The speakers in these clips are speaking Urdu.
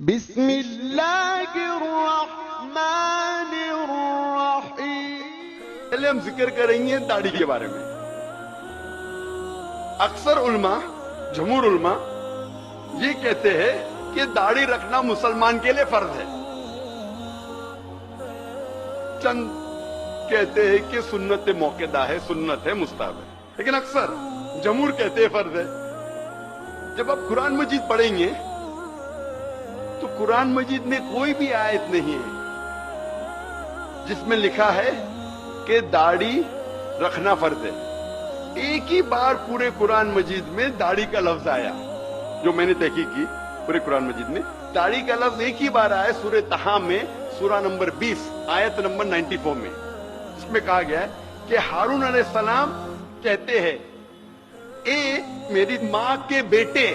بسم اللہ الرحمن الرحیم. پہلے ہم ذکر کریں گے داڑھی کے بارے میں. اکثر علماء، جمہور علماء یہ کہتے ہیں کہ داڑھی رکھنا مسلمان کے لیے فرض ہے. چند کہتے ہیں کہ سنت موقعہ ہے، سنت ہے، مستحب ہے، لیکن اکثر جمہور کہتے ہیں فرض ہے. جب آپ قرآن مجید پڑھیں گے تو قرآن مجید میں کوئی بھی آیت نہیں ہے جس میں لکھا ہے کہ داڑھی رکھنا فرض ہے. ایک ہی بار پورے قرآن مجید میں داڑھی کا لفظ آیا، جو میں نے تحقیق کی. پورے قرآن مجید میں داڑھی کا لفظ ایک ہی بار آیا، سورہ طٰہٰ میں، سورہ نمبر 20 آیت نمبر 94 میں. اس میں کہا گیا ہے کہ ہارون علیہ السلام کہتے ہیں، اے میری ماں کے بیٹے،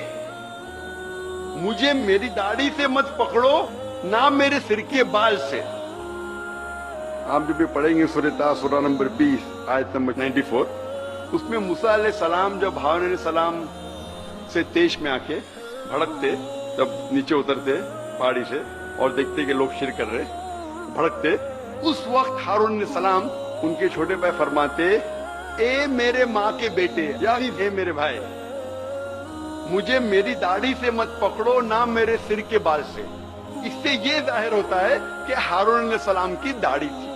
مجھے میری داڑھی سے مت پکڑو، نہ میرے سر کے بال سے. آپ جب بھی پڑھیں گے سورہ طٰہٰ سورہ نمبر 20 آیت نمبر 94، اس میں موسیٰ علیہ السلام جب ہارون علیہ السلام سے تیش میں آ کے بھڑکتے، جب نیچے اترتے پہاڑی سے اور دیکھتے کہ لوگ شرک کر رہے، بھڑکتے، اس وقت ہارون علیہ السلام ان کے چھوٹے بھائی فرماتے، اے میرے ماں کے بیٹے، یعنی اے میرے بھائی، مجھے میری داڑھی سے مت پکڑو، نہ میرے سر کے بال سے. اس سے یہ ظاہر ہوتا ہے کہ ہارون علیہ السلام کی داڑھی تھی.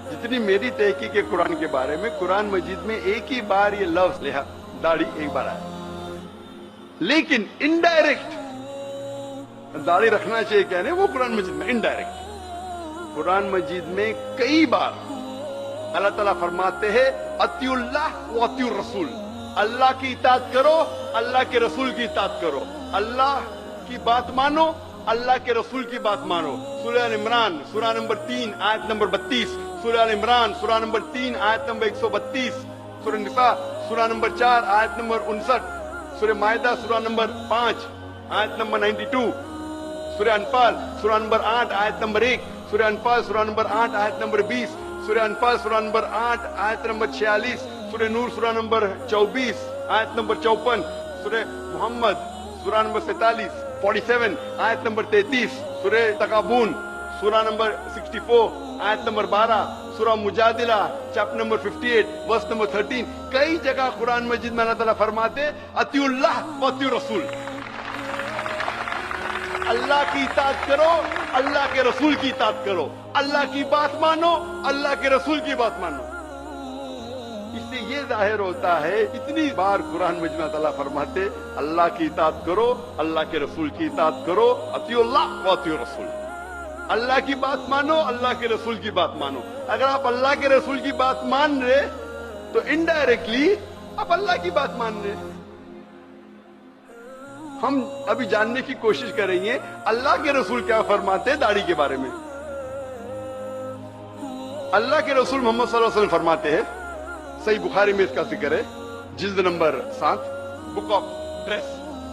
جتنی میری تحقیق ہے قرآن کے بارے میں، قرآن مجید میں ایک ہی بار یہ لفظ داڑھی ایک بار آیا، لیکن انڈائریکٹ داڑھی رکھنا چاہیے کہنے وہ قرآن مجید میں انڈائریکٹ. قرآن مجید میں کئی بار اللہ تعالیٰ فرماتے ہیں اطیعوا اللہ و اطیعوا الرسول، اللہ کی اطاعت کرو، اللہ کے رسول کی اطاعت کرو. اللہ کی بات مانو، اللہ کے رسول کی بات مانو. سورہ ال عمران سورہ نمبر 3 آیت نمبر 32، سورہ ال عمران سورہ نمبر 3 آیت نمبر 132، سورہ نساء سورہ نمبر 4 آیت نمبر 59، سورہ مائدہ سورہ نمبر 5 آیت نمبر 92، سورہ انفال سورہ نمبر 8 آیت نمبر 1، سورہ انفال سورہ نمبر 8 آیت نمبر 20، سورہ انفال سورہ نمبر 8 آیت نمبر 46، سورہ نور سورہ نمبر 24 آیت نمبر 54، سورہ محمد سورہ نمبر 47 آیت نمبر 33، سورہ تغابن سورہ نمبر 64 آیت نمبر 12، سورہ مجادلہ چیپٹر نمبر 58 ورس نمبر 13. کئی جگہ قرآن مجید میں اللہ تعالیٰ فرماتے اطیعوا اللہ و اطیعوا الرسول، اللہ کی اطاعت کرو، اللہ کے رسول کی اطاعت کرو، اللہ کی بات مانو، اللہ کے رسول کی بات مانو. اس سے یہ ظاہر ہوتا ہے، اتنی بار قرآن مجید میں اللہ فرماتے اللہ کی اطاعت کرو، اللہ کے رسول کی اطاعت کرو، اطیعوا اللہ و اطیعوا الرسول، اللہ کی بات مانو، اللہ کے رسول کی بات مانو. اگر آپ اللہ کے رسول کی بات مان رہے تو انڈائریکٹلی آپ اللہ کی بات مان رہے. ہم ابھی جاننے کی کوشش کریں گے اللہ کے رسول کیا فرماتے ہیں داڑھی کے بارے میں. اللہ کے رسول محمد صلی اللہ علیہ وسلم فرماتے ہیں، صحیح بخاری میں اس کا ذکر ہے، جلد نمبر 7 بک آف ڈریس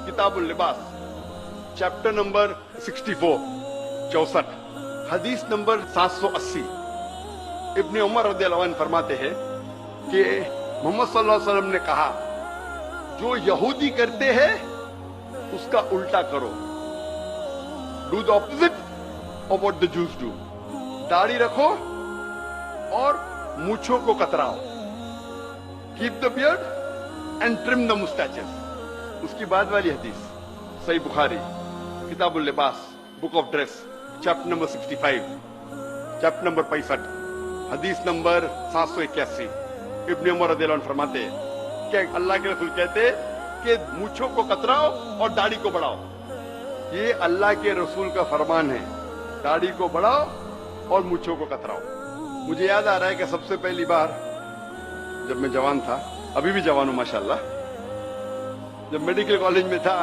کتاب اللباس چیپٹر نمبر 64 حدیث نمبر 780. ابن عمر رضی اللہ عنہ فرماتے ہیں کہ محمد صلی اللہ علیہ وسلم نے کہا، جو یہودی کرتے ہیں اس کا الٹا کرو. Do the opposite of what the Jews do. داڑھی رکھو اور مونچھوں کو کتراؤ. Keep the beard and trim the moustaches. اس کی بعد والی حدیث صحیح بخاری کتاب اللباس book of dress chapter number 65 chapter number 65 حدیث نمبر 781. ابن عمر رضی اللہ عنہ فرماتے ہیں کہ اللہ کے رسول کہتے کہ مونچھوں کو کتراؤ اور داڑھی کو بڑھاؤ. یہ اللہ کے رسول کا فرمان ہے، داڑھی کو بڑھاؤ اور مونچھوں کو کتراؤ. مجھے یاد آ رہا ہے کہ سب سے پہلی بار جب میں جوان تھا، ابھی بھی جوان ہوں ماشاءاللہ، جب میڈیکل کالج میں تھا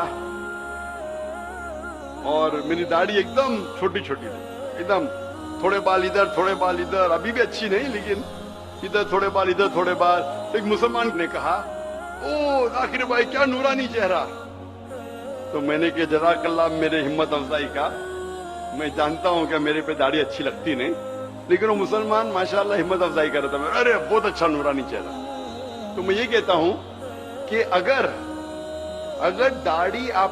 اور میری داڑھی ایک دم چھوٹی چھوٹی تھی، ایک دم تھوڑے بال ادھر تھوڑے بال ادھر، ابھی بھی اچھی نہیں لیکن ادھر تھوڑے بال ادھر تھوڑے بال. ایک مسلمان نے کہا، او ذاکر بھائی کیا نورانی چہرہ. تو میں نے کہ جزاک اللہ میرے ہمت افزائی کا. میں جانتا ہوں کہ میرے پہ داڑھی اچھی لگتی نہیں، لیکن وہ مسلمان ماشاءاللہ ہمت افزائی کر رہا تھا، ارے بہت اچھا نورانی چہرہ. تو میں یہ کہتا ہوں کہ اگر داڑھی آپ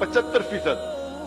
75%